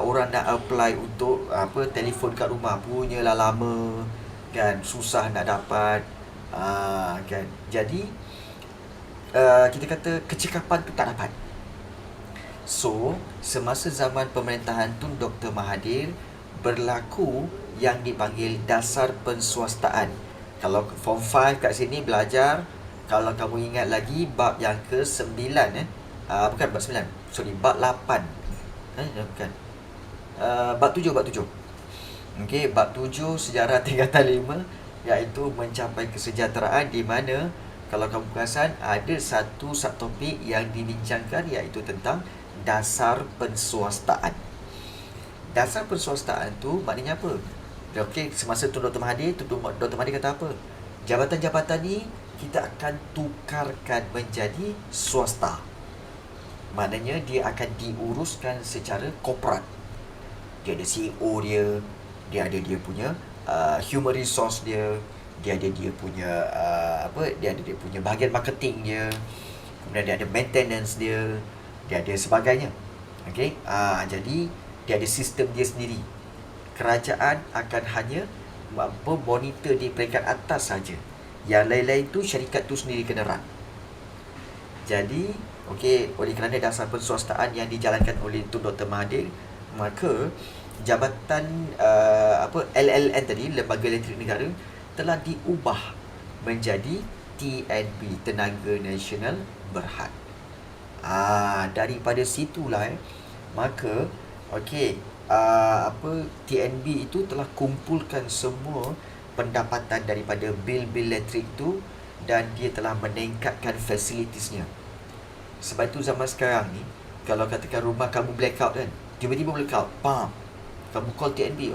Orang nak apply untuk telefon kat rumah punyalah lama kan, susah nak dapat kan. Jadi kita kata kecekapan tu tak dapat. So, semasa zaman pemerintahan Tun Dr. Mahathir, berlaku yang dipanggil dasar penswastaan. Kalau form 5 kat sini belajar, kalau kamu ingat lagi bab yang ke-9 bukan bab 9, sorry, bab 8. Bukan. Bab 7. Bab 7 sejarah tingkatan 5, iaitu mencapai kesejahteraan, di mana kalau kamu perasan ada satu subtopik yang dibincangkan, iaitu tentang dasar penswastaan. Dasar perswastaan tu maknanya apa? Okey, semasa tu Dr. Mahathir, Dr. Mahathir kata apa? Jabatan-jabatan ni kita akan tukarkan menjadi swasta. Maknanya dia akan diuruskan secara korporat. Dia ada CEO dia, dia ada dia punya human resource dia, dia ada dia punya dia ada dia punya bahagian marketing dia, kemudian dia ada maintenance dia ada sebagainya. Okey, jadi dia ada sistem dia sendiri. Kerajaan akan hanya monitor di peringkat atas saja. Yang lain-lain tu syarikat tu sendiri kena run. Jadi, okey, oleh kerana dasar perswastaan yang dijalankan oleh Tun Dr. Mahathir, maka jabatan LLN tadi, Lembaga Elektrik Negara, telah diubah menjadi TNB, Tenaga Nasional Berhad. Daripada situlah maka okey, TNB itu telah kumpulkan semua pendapatan daripada bil-bil elektrik tu, dan dia telah meningkatkan fasilitasnya. Sebab itu zaman sekarang ni, kalau katakan rumah kamu blackout kan, tiba-tiba blackout, kamu call TNB,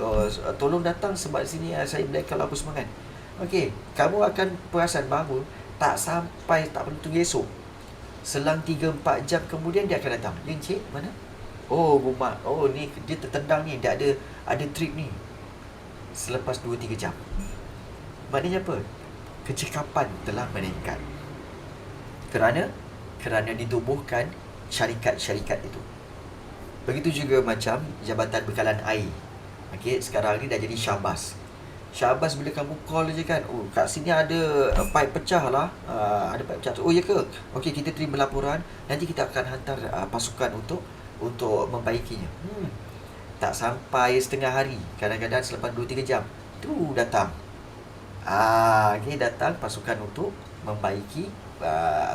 tolong datang sebab sini saya blackout apa semua kan. Okey, kamu akan perasan bahawa tak perlu tunggu esok, selang 3-4 jam kemudian dia akan datang. Ya encik, mana? Rumah, ni dia tertendang ni, dia ada trip ni. Selepas 2-3 jam. Maknanya apa? Kecekapan telah meningkat. Kerana ditubuhkan syarikat-syarikat itu. Begitu juga macam Jabatan Bekalan Air. Okey, sekarang ni dah jadi Syahbas. Syahbas bila kamu call je kan, kat sini ada pipe pecah lah, ada pipe pecah tu. Ya ke? Okey, kita terima laporan, nanti kita akan hantar pasukan untuk membaikinya. Tak sampai setengah hari, kadang-kadang selepas 2-3 jam tu datang. Okay, datang pasukan untuk membaiki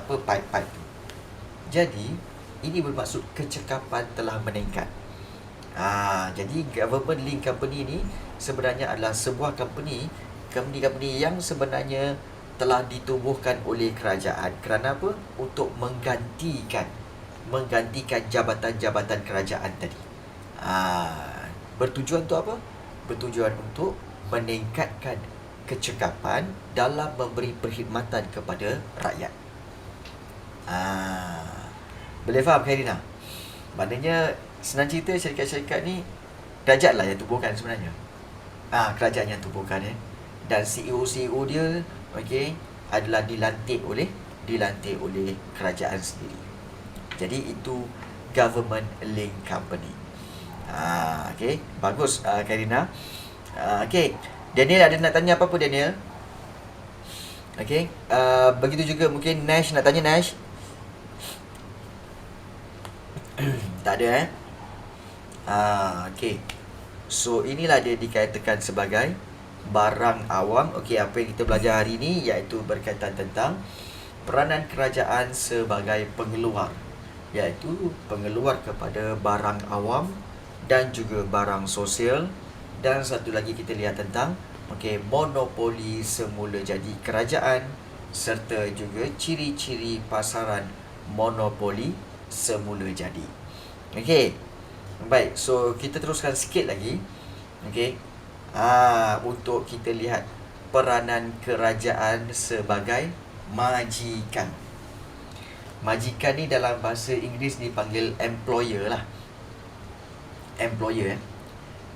pipe-pipe tu. Jadi ini bermaksud kecekapan telah meningkat. Jadi government link company ni sebenarnya adalah sebuah company yang sebenarnya telah ditubuhkan oleh kerajaan. Kerana apa? Untuk menggantikan jabatan-jabatan kerajaan tadi. Bertujuan untuk apa? Bertujuan untuk meningkatkan kecekapan dalam memberi perkhidmatan kepada rakyat. Boleh faham, Khairina? Maknanya senang cerita, syarikat-syarikat ni kerajaan lah yang tubuhkan sebenarnya. Kerajaan yang tubuhkan dan CEO dia adalah dilantik oleh kerajaan sendiri. Jadi itu government link company. Bagus, Karina. Daniel ada nak tanya apa-apa, Daniel? Begitu juga mungkin Nash nak tanya, Nash. Tak ada So inilah dia dikatakan sebagai barang awam. Apa yang kita belajar hari ini iaitu berkaitan tentang peranan kerajaan sebagai pengeluar, iaitu pengeluar kepada barang awam dan juga barang sosial. Dan satu lagi kita lihat tentang monopoli semula jadi kerajaan, serta juga ciri-ciri pasaran monopoli semula jadi. Baik, so kita teruskan sikit lagi. Untuk kita lihat peranan kerajaan sebagai majikan. Majikan ni dalam bahasa Inggeris dipanggil employer lah. Employer.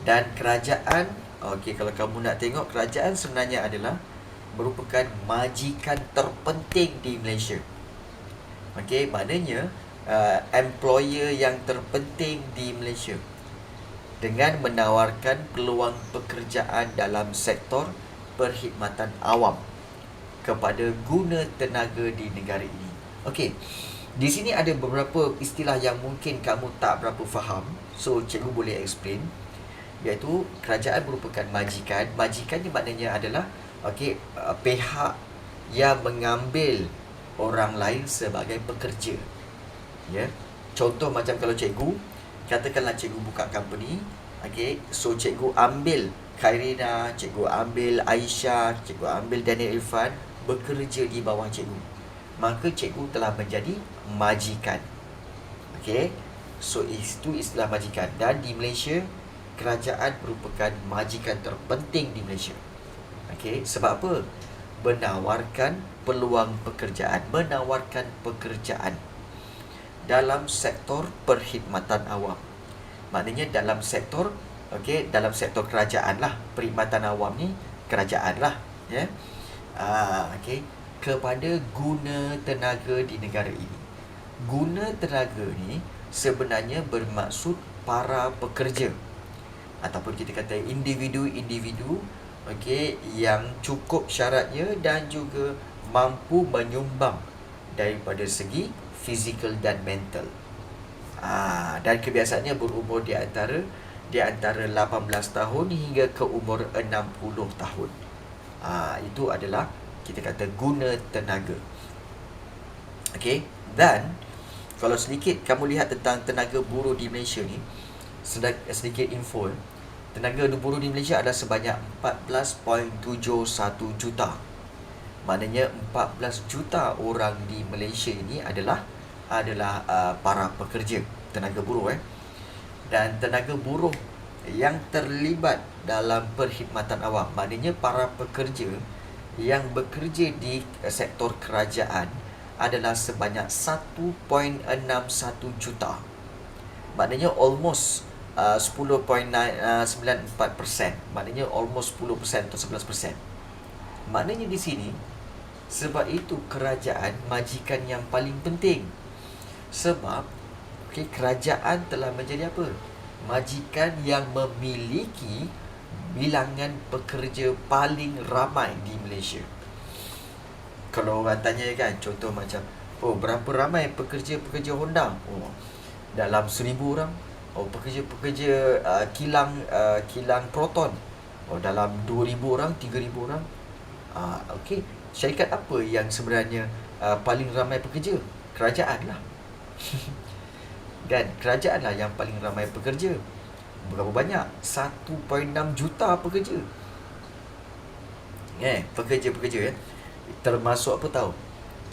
Dan kerajaan, kalau kamu nak tengok, kerajaan sebenarnya adalah merupakan majikan terpenting di Malaysia. Maknanya employer yang terpenting di Malaysia dengan menawarkan peluang pekerjaan dalam sektor perkhidmatan awam kepada guna tenaga di negara ini. Di sini ada beberapa istilah yang mungkin kamu tak berapa faham. So cikgu boleh explain. Iaitu kerajaan merupakan majikan. Majikan ni maknanya adalah pihak yang mengambil orang lain sebagai pekerja. Contoh macam kalau cikgu, katakanlah cikgu buka company, so cikgu ambil Khairina, cikgu ambil Aisyah, cikgu ambil Daniel Irfan bekerja di bawah cikgu, maka cikgu telah menjadi majikan. So itu istilah majikan. Dan di Malaysia kerajaan merupakan majikan terpenting di Malaysia. Okey, sebab apa? Menawarkan peluang pekerjaan, menawarkan pekerjaan dalam sektor perkhidmatan awam. Maknanya dalam sektor, okey, dalam sektor kerajaan lah. Perkhidmatan awam ni kerajaan lah, ya. Okey, kepada guna tenaga di negara ini. Guna tenaga ni sebenarnya bermaksud para pekerja ataupun kita kata individu-individu, okey, yang cukup syaratnya dan juga mampu menyumbang daripada segi fizikal dan mental. Dan kebiasaannya berumur di antara 18 tahun hingga ke umur 60 tahun. Itu adalah kita kata guna tenaga. Okey, dan kalau sedikit kamu lihat tentang tenaga buruh di Malaysia ni, sedikit info. Tenaga buruh di Malaysia adalah sebanyak 14.71 juta. Maknanya 14 juta orang di Malaysia ini adalah para pekerja, tenaga buruh. Dan tenaga buruh yang terlibat dalam perkhidmatan awam, maknanya para pekerja yang bekerja di sektor kerajaan adalah sebanyak 1.61 juta. Maknanya almost 10.94%. Maknanya almost 10% atau 11%. Maknanya di sini, sebab itu kerajaan majikan yang paling penting. Sebab kerajaan telah menjadi apa? Majikan yang memiliki bilangan pekerja paling ramai di Malaysia. Kalau orang tanya kan, contoh macam, berapa ramai pekerja-pekerja Honda? Dalam 1,000 orang. Pekerja-pekerja kilang Proton. Dalam 2,000 orang, 3,000 orang. Okey, syarikat apa yang sebenarnya paling ramai pekerja? Kerajaan lah. Dan kerajaan lah yang paling ramai pekerja. Berapa banyak? 1.6 juta pekerja. Pekerja-pekerja termasuk apa tahu?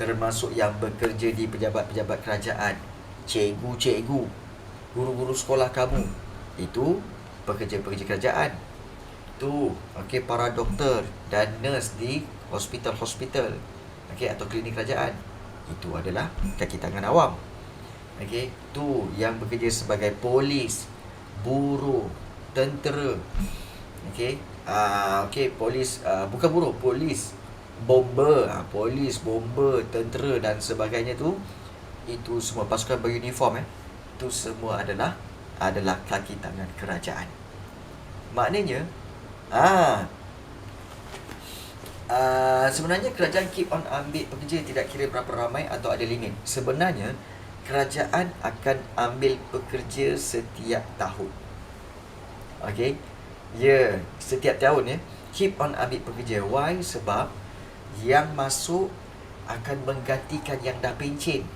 Termasuk yang bekerja di pejabat-pejabat kerajaan, cikgu-cikgu, guru-guru sekolah kamu. Itu pekerja-pekerja kerajaan. Itu para doktor dan nurse di hospital-hospital, atau klinik kerajaan. Itu adalah kaki tangan awam. Tu yang bekerja sebagai polis, buruh, tentera. Polis, bukan buruh, polis, bomber, tentera dan sebagainya tu. Itu semua pasukan beruniform. Itu semua adalah kaki tangan kerajaan. Maknanya sebenarnya kerajaan keep on ambil pekerja tidak kira berapa ramai atau ada limit. Sebenarnya kerajaan akan ambil pekerja setiap tahun. Setiap tahun keep on ambil pekerja. Why? Sebab yang masuk akan menggantikan yang dah pencen.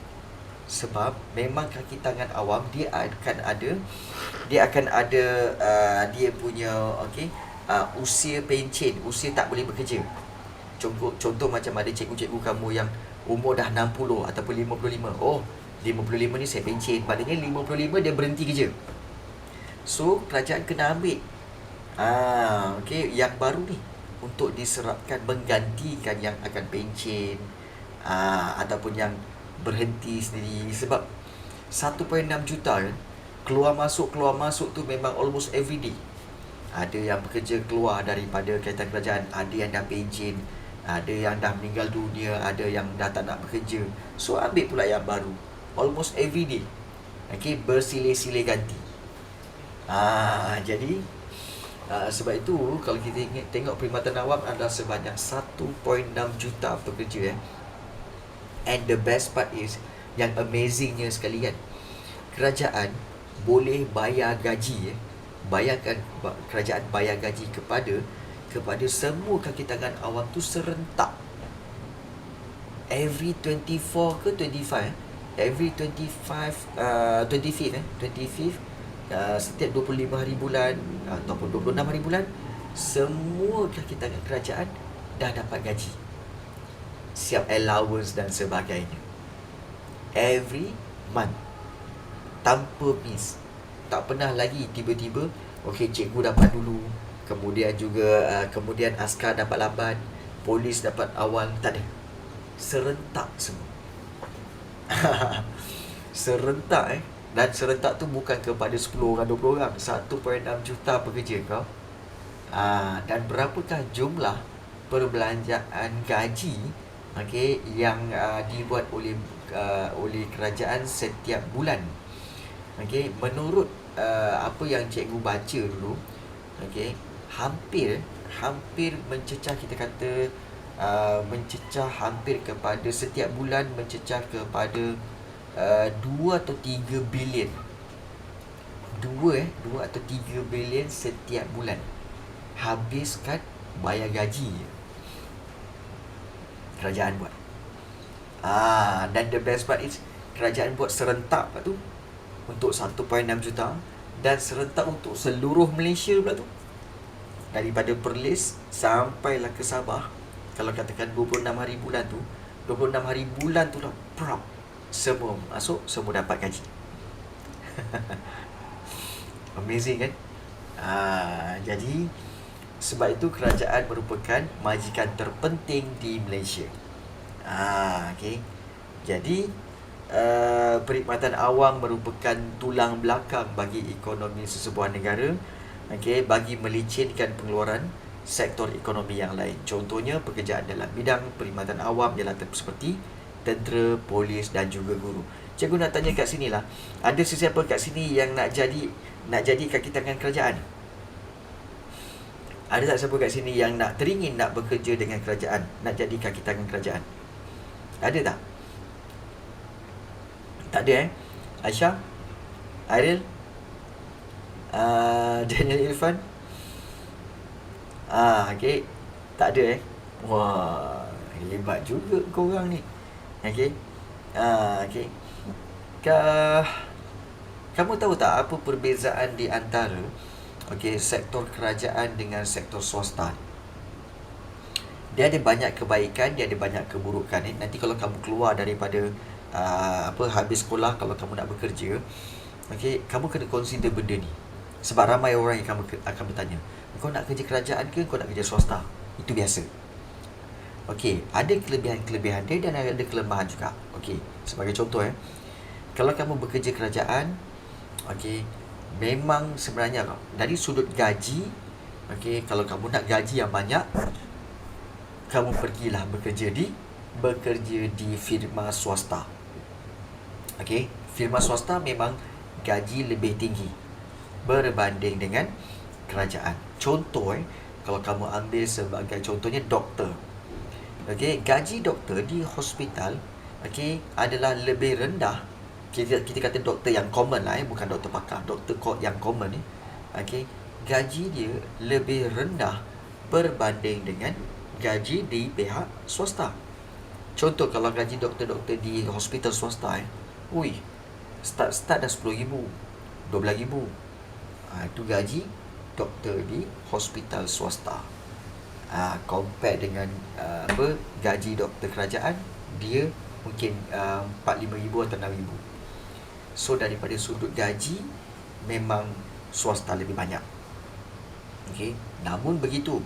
Sebab memang kaki tangan awam dia akan ada dia punya usia pencen, usia tak boleh bekerja. Contoh macam ada cikgu-cikgu kamu yang umur dah 60 ataupun 55. 55 ni saya pencen. Maknanya 55 dia berhenti kerja. So kerajaan kena ambil yang baru ni untuk diserapkan menggantikan yang akan pencen ataupun yang berhenti sendiri. Sebab 1.6 juta kan, keluar masuk tu memang almost every day. Ada yang bekerja keluar daripada kaitan kerajaan, ada yang dah pencen, ada yang dah meninggal dunia, ada yang dah tak nak bekerja. So ambil pula yang baru almost every day. Bersilih-silih ganti. Jadi sebab itu kalau kita tengok perkhidmatan awam adalah sebanyak 1.6 juta pekerja. And the best part is, yang amazingnya sekali kan, kerajaan boleh bayar gaji. Bayangkan kerajaan bayar gaji kepada semua kaki tangan awam tu serentak. Every 24 ke 25 every 25th setiap 25 hari bulan ataupun 26 hari bulan, semua kaki tangan kerajaan dah dapat gaji, siap allowance dan sebagainya, every month, tanpa miss. Tak pernah lagi tiba-tiba Okey, cikgu dapat dulu, kemudian juga kemudian askar dapat lambat, polis dapat awal. Tak ada, serentak semua. Serentak. Dan serentak tu bukan kepada 10 orang, 20 orang, 1.6 juta pekerja kau. Dan berapakah jumlah perbelanjaan gaji, okey, yang dibuat oleh kerajaan setiap bulan. Okey, menurut apa yang cikgu baca dulu, okey, hampir mencecah, kita kata mencecah hampir kepada setiap bulan, mencecah kepada 2 atau 3 bilion. 2 atau 3 bilion setiap bulan. Habiskan bayar gaji kerajaan buat. Dan the best part is kerajaan buat serentak pula tu untuk 1.6 juta, dan serentak untuk seluruh Malaysia pula tu. Daripada Perlis sampailah ke Sabah. Kalau katakan 26 hari bulan tu, 26 hari bulan tu lah, prop, semua masuk, semua dapat gaji. Amazing kan? Jadi sebab itu kerajaan merupakan majikan terpenting di Malaysia. Okay. Jadi perkhidmatan awam merupakan tulang belakang bagi ekonomi sesebuah negara, okay, bagi melicinkan pengeluaran sektor ekonomi yang lain. Contohnya pekerjaan dalam bidang perkhidmatan awam ialah seperti tentera, polis dan juga guru. Cikgu nak tanya kat sini lah, ada sesiapa kat sini yang nak jadi kaki tangan kerajaan? Ada tak siapa kat sini yang nak teringin nak bekerja dengan kerajaan, nak jadi kaki tangan kerajaan? Ada tak? Tak ada Aisyah? Airil? Daniel Irfan? Okay. Tak ada Wah, hebat juga korang ni. Okay. Okay. Kamu tahu tak apa perbezaan di antara sektor kerajaan dengan sektor swasta? Dia ada banyak kebaikan, dia ada banyak keburukan. Nanti kalau kamu keluar daripada habis sekolah, kalau kamu nak bekerja, kamu kena consider benda ni. Sebab ramai orang yang akan bertanya, kau nak kerja kerajaan ke kau nak kerja swasta? Itu biasa. Ada kelebihan-kelebihan dia dan ada kelemahan juga. Sebagai contoh, kalau kamu bekerja kerajaan, memang sebenarnya dari sudut gaji, kalau kamu nak gaji yang banyak, kamu pergilah bekerja di firma swasta. Firma swasta memang gaji lebih tinggi berbanding dengan kerajaan. Contoh, kalau kamu ambil sebagai contohnya doktor, gaji doktor di hospital adalah lebih rendah. Kita kata doktor yang common lah, bukan doktor pakar, doktor yang common ni, gaji dia lebih rendah berbanding dengan gaji di pihak swasta. Contoh, kalau gaji doktor-doktor di hospital swasta, start dah 10,000, 12,000. Itu gaji doktor di hospital swasta. Compare dengan gaji doktor kerajaan, dia mungkin 4-5,000 atau 6,000. So daripada sudut gaji, memang swasta lebih banyak. Namun begitu,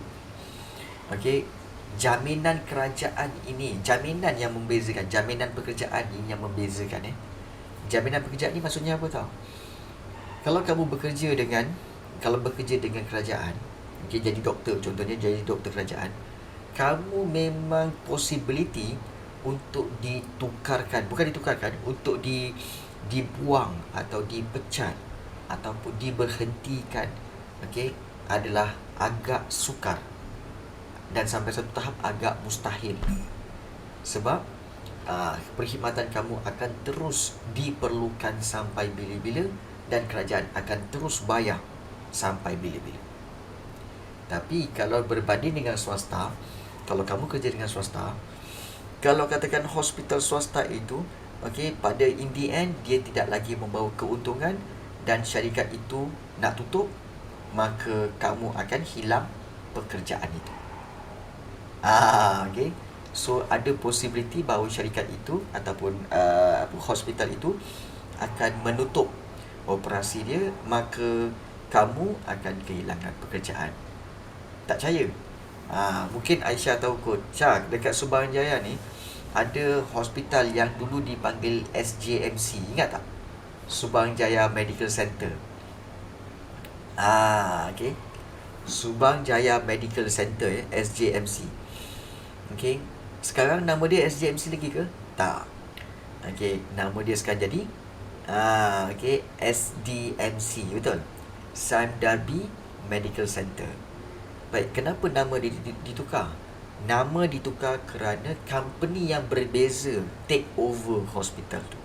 jaminan kerajaan ini, jaminan yang membezakan, jaminan pekerjaan ini yang membezakan. Jaminan pekerjaan ni maksudnya apa tahu? Kalau kamu bekerja dengan kerajaan, jadi doktor, contohnya jadi doktor kerajaan, kamu memang possibility untuk untuk dibuang atau dipecat ataupun diberhentikan, adalah agak sukar dan sampai satu tahap agak mustahil. Sebab perkhidmatan kamu akan terus diperlukan sampai bila-bila, dan kerajaan akan terus bayar sampai bila-bila. Tapi kalau berbanding dengan swasta, kalau kamu kerja dengan swasta, kalau katakan hospital swasta itu, pada in the end, dia tidak lagi membawa keuntungan dan syarikat itu nak tutup, maka kamu akan hilang pekerjaan itu. So ada possibility bahawa syarikat itu ataupun hospital itu akan menutup operasi dia, maka kamu akan kehilangan pekerjaan. Tak percaya? Mungkin Aisyah tahu kot. Syah, dekat Subang Jaya ni ada hospital yang dulu dipanggil SJMC. Ingat tak? Subang Jaya Medical Center. Okay. Subang Jaya Medical Center, SJMC. Okay. Sekarang nama dia SJMC lagi ke? Tak. Okay. Nama dia sekarang jadi okay, SDMC. Betul? Sime Darby Medical Center. Baik, kenapa nama dia ditukar? Nama ditukar kerana company yang berbeza take over hospital tu.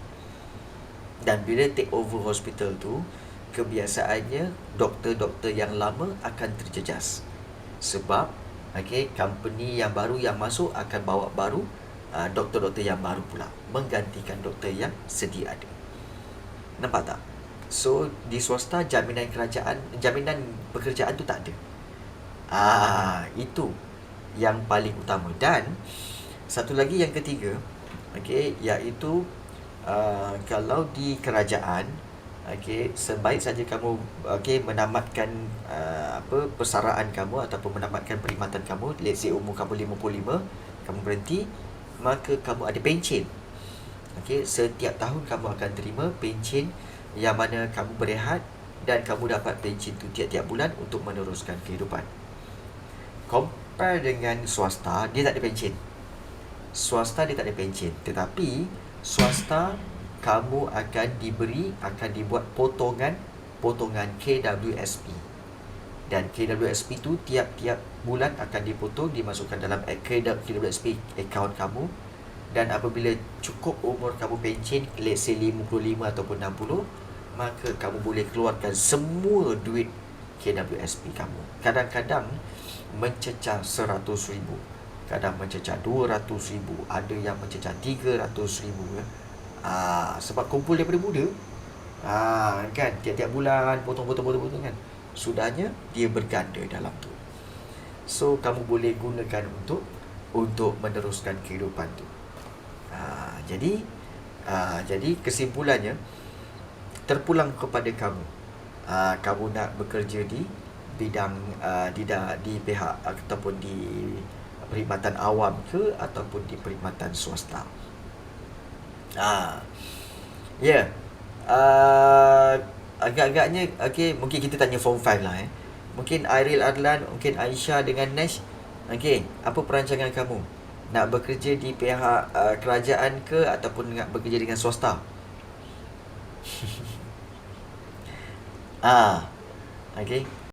Dan bila take over hospital tu, kebiasaannya doktor-doktor yang lama akan terjejas. Sebab okay, company yang baru yang masuk akan bawa baru doktor-doktor yang baru pula, menggantikan doktor yang sedia ada. Nampak tak? So di swasta jaminan pekerjaan tu tak ada. Itu yang paling utama. Dan satu lagi yang ketiga, okay, iaitu kalau di kerajaan, okay, sebaik saja kamu menamatkan persaraan kamu ataupun menamatkan perkhidmatan kamu, let's say umur kamu 55, kamu berhenti, maka kamu ada pencen. Okay, setiap tahun kamu akan terima pencen yang mana kamu berehat dan kamu dapat pencen tu tiap-tiap bulan untuk meneruskan kehidupan. Compare dengan swasta, dia tak ada pencen. Swasta dia tak ada pencen, tetapi swasta kamu akan dibuat potongan KWSP. Dan KWSP tu tiap-tiap bulan akan dipotong, dimasukkan dalam KWSP account kamu. Dan apabila cukup umur kamu pencen, let's say 55 ataupun 60, maka kamu boleh keluarkan semua duit KWSP kamu. Kadang-kadang mencecah 100,000, kadang mencecah 200,000, ada yang mencecah 300,000 ya. Sebab kumpul daripada muda. Kan, tiap-tiap bulan potong kan. Sudahnya dia berganda dalam tu. So kamu boleh gunakan untuk meneruskan kehidupan tu. Jadi kesimpulannya, terpulang kepada kamu. Kamu nak bekerja di bidang di pihak ataupun di perkhidmatan awam ke ataupun di perkhidmatan swasta. Agak-agaknya okay, mungkin kita tanya form 5 lah. Mungkin Airil Adlan, mungkin Aisyah dengan Nesh. Okay, apa perancangan kamu? Nak bekerja di pihak kerajaan ke ataupun nak bekerja dengan swasta? Okay.